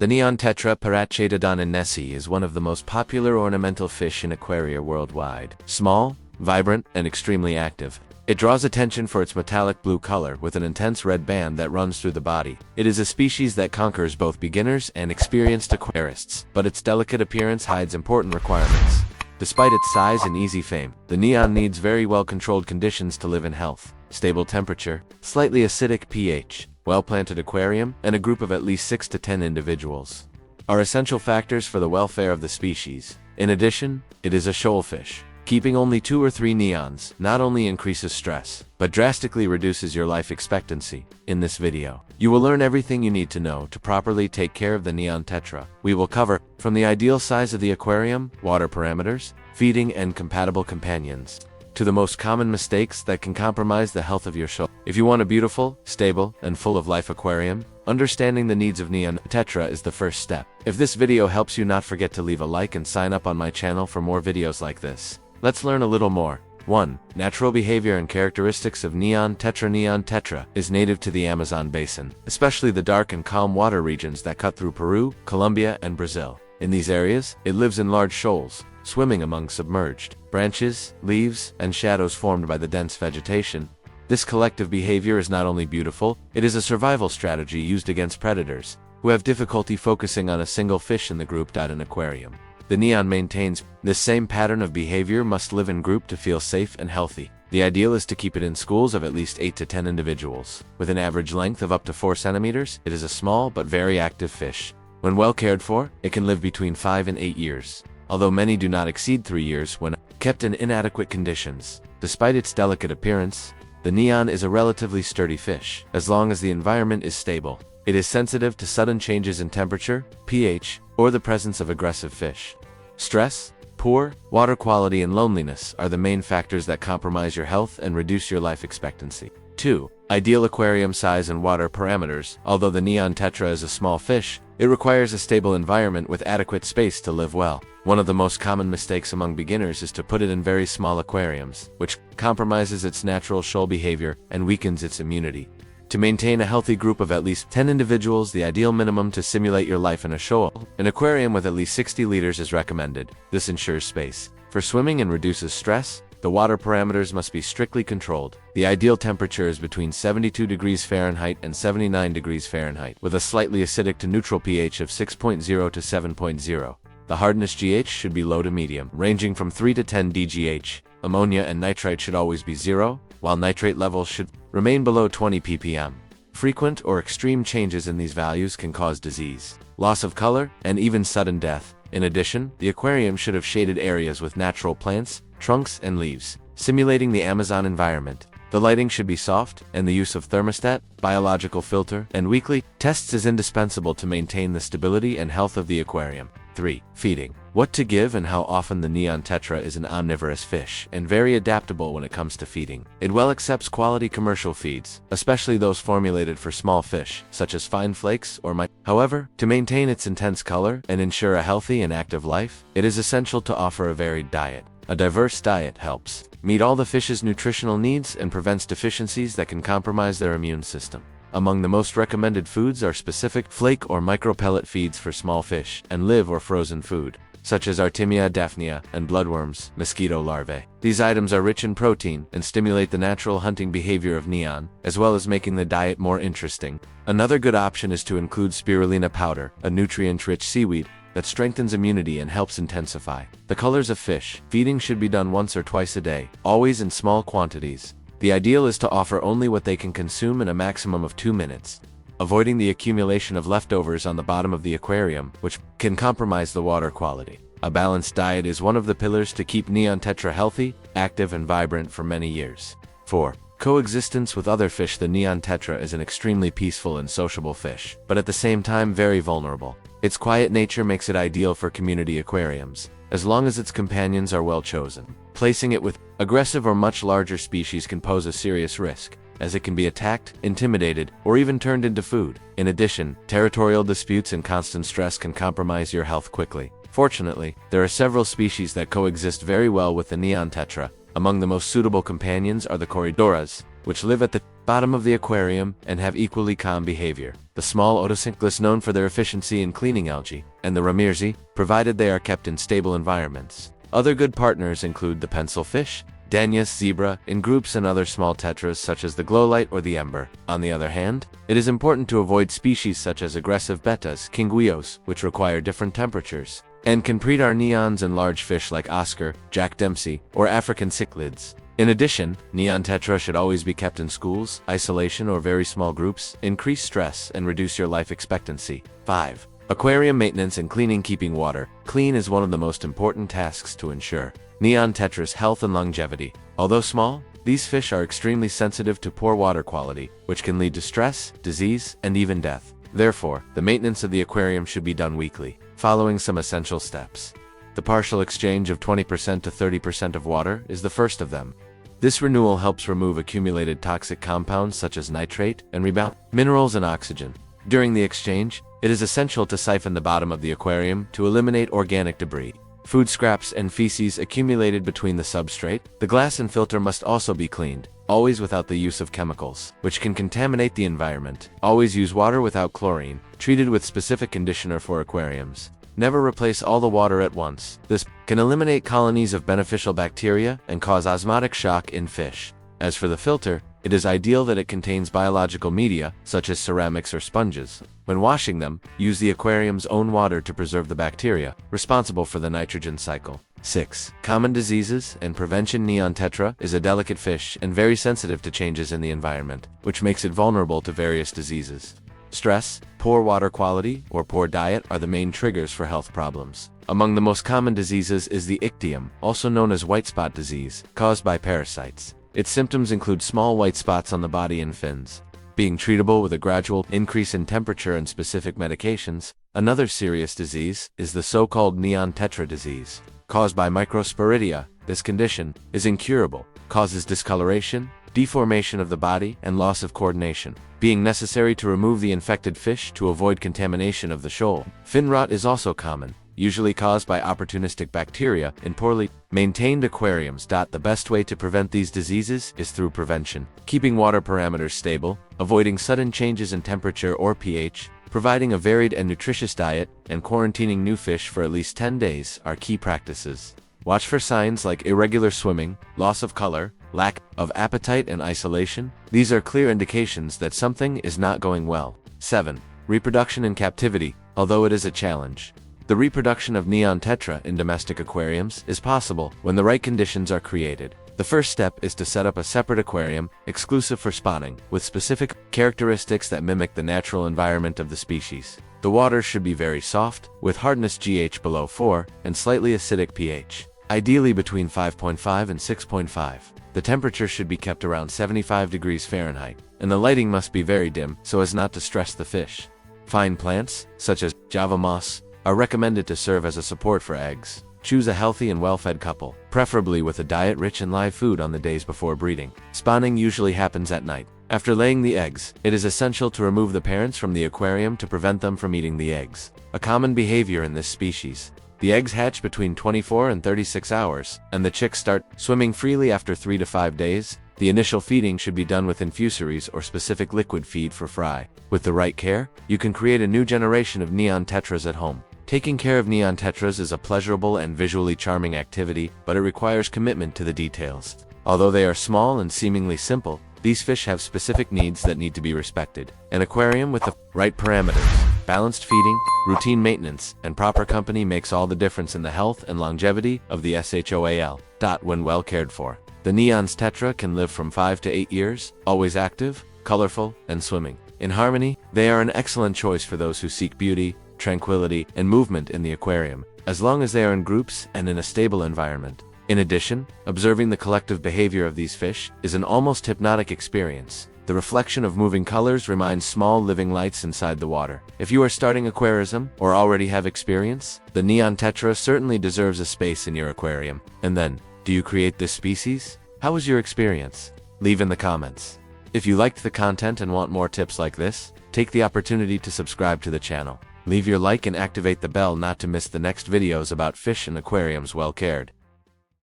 The Neon Tetra Parachetodon is one of the most popular ornamental fish in aquaria worldwide. Small, vibrant, and extremely active, it draws attention for its metallic blue color with an intense red band that runs through the body. It is a species that conquers both beginners and experienced aquarists, but its delicate appearance hides important requirements. Despite its size and easy fame, the neon needs very well-controlled conditions to live in health: stable temperature, slightly acidic pH, well-planted aquarium, and a group of at least 6 to 10 individuals are essential factors for the welfare of the species. In addition, it is a shoalfish. Keeping only 2 or 3 neons not only increases stress, but drastically reduces your life expectancy. In this video, you will learn everything you need to know to properly take care of the Neon Tetra. We will cover from the ideal size of the aquarium, water parameters, feeding, and compatible companions, to the most common mistakes that can compromise the health of your shoal. If you want a beautiful, stable, and full of life aquarium, understanding the needs of Neon Tetra is the first step. If this video helps you, not forget to leave a like and sign up on my channel for more videos like this. Let's learn a little more. 1. Natural behavior and characteristics of Neon Tetra. Neon Tetra is native to the Amazon basin, especially the dark and calm water regions that cut through Peru, Colombia, and Brazil. In these areas, it lives in large shoals, swimming among submerged branches, leaves, and shadows formed by the dense vegetation. This collective behavior is not only beautiful, it is a survival strategy used against predators who have difficulty focusing on a single fish in the group. An aquarium. The neon maintains this same pattern of behavior, must live in group to feel safe and healthy. The ideal is to keep it in schools of at least 8 to 10 individuals. With an average length of up to 4 centimeters, it is a small but very active fish. When well cared for, it can live between 5 and 8 years, although many do not exceed 3 years when kept in inadequate conditions. Despite its delicate appearance, the neon is a relatively sturdy fish, as long as the environment is stable. It is sensitive to sudden changes in temperature, pH, or the presence of aggressive fish. Stress, poor water quality, and loneliness are the main factors that compromise your health and reduce your life expectancy. 2. Ideal aquarium size and water parameters. Although the Neon Tetra is a small fish, it requires a stable environment with adequate space to live well. One of the most common mistakes among beginners is to put it in very small aquariums, which compromises its natural shoal behavior and weakens its immunity. To maintain a healthy group of at least 10 individuals, the ideal minimum to simulate your life in a shoal, an aquarium with at least 60 liters is recommended. This ensures space for swimming and reduces stress. The water parameters must be strictly controlled. The ideal temperature is between 72 degrees Fahrenheit and 79 degrees Fahrenheit, with a slightly acidic to neutral pH of 6.0 to 7.0. The hardness GH should be low to medium, ranging from 3 to 10 dGH. Ammonia and nitrite should always be 0, while nitrate levels should remain below 20 ppm. Frequent or extreme changes in these values can cause disease, loss of color, and even sudden death. In addition, the aquarium should have shaded areas with natural plants, trunks, and leaves, simulating the Amazon environment. The lighting should be soft, and the use of thermostat, biological filter, and weekly tests is indispensable to maintain the stability and health of the aquarium. 3. Feeding. What to give and how often. The Neon Tetra is an omnivorous fish and very adaptable when it comes to feeding. It well accepts quality commercial feeds, especially those formulated for small fish, such as fine flakes or mite. However, to maintain its intense color and ensure a healthy and active life, it is essential to offer a varied diet. A diverse diet helps meet all the fish's nutritional needs and prevents deficiencies that can compromise their immune system. Among the most recommended foods are specific flake or micropellet feeds for small fish, and live or frozen food, such as Artemia daphnia and bloodworms, mosquito larvae. These items are rich in protein and stimulate the natural hunting behavior of neon, as well as making the diet more interesting. Another good option is to include spirulina powder, a nutrient-rich seaweed that strengthens immunity and helps intensify the colors of fish. Feeding should be done once or twice a day, always in small quantities. The ideal is to offer only what they can consume in a maximum of 2 minutes, avoiding the accumulation of leftovers on the bottom of the aquarium, which can compromise the water quality. A balanced diet is one of the pillars to keep Neon Tetra healthy, active, and vibrant for many years. 4. Coexistence with other fish. The Neon Tetra is an extremely peaceful and sociable fish, but at the same time very vulnerable. Its quiet nature makes it ideal for community aquariums, as long as its companions are well chosen. Placing it with aggressive or much larger species can pose a serious risk, as it can be attacked, intimidated, or even turned into food. In addition, territorial disputes and constant stress can compromise your health quickly. Fortunately, there are several species that coexist very well with the Neon Tetra, Among the most suitable companions are the Corydoras, which live at the bottom of the aquarium and have equally calm behavior. The small otocinclus, known for their efficiency in cleaning algae, and the Ramirzi, provided they are kept in stable environments. Other good partners include the pencil fish, Danius zebra, in groups, and other small tetras such as the glowlight or the ember. On the other hand, it is important to avoid species such as aggressive bettas, kinguios, which require different temperatures, and can predate neons and large fish like Oscar, Jack Dempsey, or African cichlids. In addition, neon tetra should always be kept in schools, isolation, or very small groups. Increase stress and reduce your life expectancy. 5. Aquarium maintenance and cleaning. Keeping water clean is one of the most important tasks to ensure neon tetras' health and longevity. Although small, these fish are extremely sensitive to poor water quality, which can lead to stress, disease, and even death. Therefore, the maintenance of the aquarium should be done weekly, following some essential steps. The partial exchange of 20% to 30% of water is the first of them. This renewal helps remove accumulated toxic compounds such as nitrate and rebound minerals and oxygen. During the exchange, it is essential to siphon the bottom of the aquarium to eliminate organic debris, food scraps, and feces accumulated between the substrate. The glass and filter must also be cleaned, always without the use of chemicals, which can contaminate the environment. Always use water without chlorine, treated with specific conditioner for aquariums. Never replace all the water at once. This can eliminate colonies of beneficial bacteria and cause osmotic shock in fish. As for the filter, it is ideal that it contains biological media, such as ceramics or sponges. When washing them, use the aquarium's own water to preserve the bacteria responsible for the nitrogen cycle. 6. Common diseases and prevention. Neon tetra is a delicate fish and very sensitive to changes in the environment, which makes it vulnerable to various diseases. Stress, poor water quality, or poor diet are the main triggers for health problems. Among the most common diseases is the ichthyium, also known as white spot disease, caused by parasites. Its symptoms include small white spots on the body and fins, being treatable with a gradual increase in temperature and specific medications. Another serious disease is the so-called neon tetra disease, caused by microsporidia. This condition is incurable, causes discoloration, deformation of the body, and loss of coordination, being necessary to remove the infected fish to avoid contamination of the shoal. Fin rot is also common, usually caused by opportunistic bacteria in poorly maintained aquariums. The best way to prevent these diseases is through prevention, keeping water parameters stable, avoiding sudden changes in temperature or pH, providing a varied and nutritious diet, and quarantining new fish for at least 10 days are key practices. Watch for signs like irregular swimming, loss of color, lack of appetite, and isolation. These are clear indications that something is not going well. 7. Reproduction in captivity. Although it is a challenge, the reproduction of neon tetra in domestic aquariums is possible when the right conditions are created. The first step is to set up a separate aquarium, exclusive for spawning, with specific characteristics that mimic the natural environment of the species. The water should be very soft, with hardness GH below 4, and slightly acidic pH, ideally between 5.5 and 6.5. The temperature should be kept around 75 degrees Fahrenheit, and the lighting must be very dim so as not to stress the fish. Fine plants, such as Java moss, are recommended to serve as a support for eggs. Choose a healthy and well-fed couple, preferably with a diet rich in live food on the days before breeding. Spawning usually happens at night. After laying the eggs, it is essential to remove the parents from the aquarium to prevent them from eating the eggs. A common behavior in this species. The eggs hatch between 24 and 36 hours, and the chicks start swimming freely after 3 to 5 days. The initial feeding should be done with infusories or specific liquid feed for fry. With the right care, you can create a new generation of neon tetras at home. Taking care of neon tetras is a pleasurable and visually charming activity, but it requires commitment to the details. Although they are small and seemingly simple, these fish have specific needs that need to be respected. An aquarium with the right parameters, balanced feeding, routine maintenance, and proper company makes all the difference in the health and longevity of the SHOAL. When well cared for, the neon's tetra can live from 5 to 8 years, always active, colorful, and swimming in harmony. They are an excellent choice for those who seek beauty, tranquility, and movement in the aquarium, as long as they are in groups and in a stable environment. In addition, observing the collective behavior of these fish is an almost hypnotic experience. The reflection of moving colors reminds small living lights inside the water. If you are starting aquarism or already have experience, the neon tetra certainly deserves a space in your aquarium. And then, do you create this species? How was your experience? Leave in the comments. If you liked the content and want more tips like this, take the opportunity to subscribe to the channel. Leave your like and activate the bell not to miss the next videos about fish and aquariums well cared.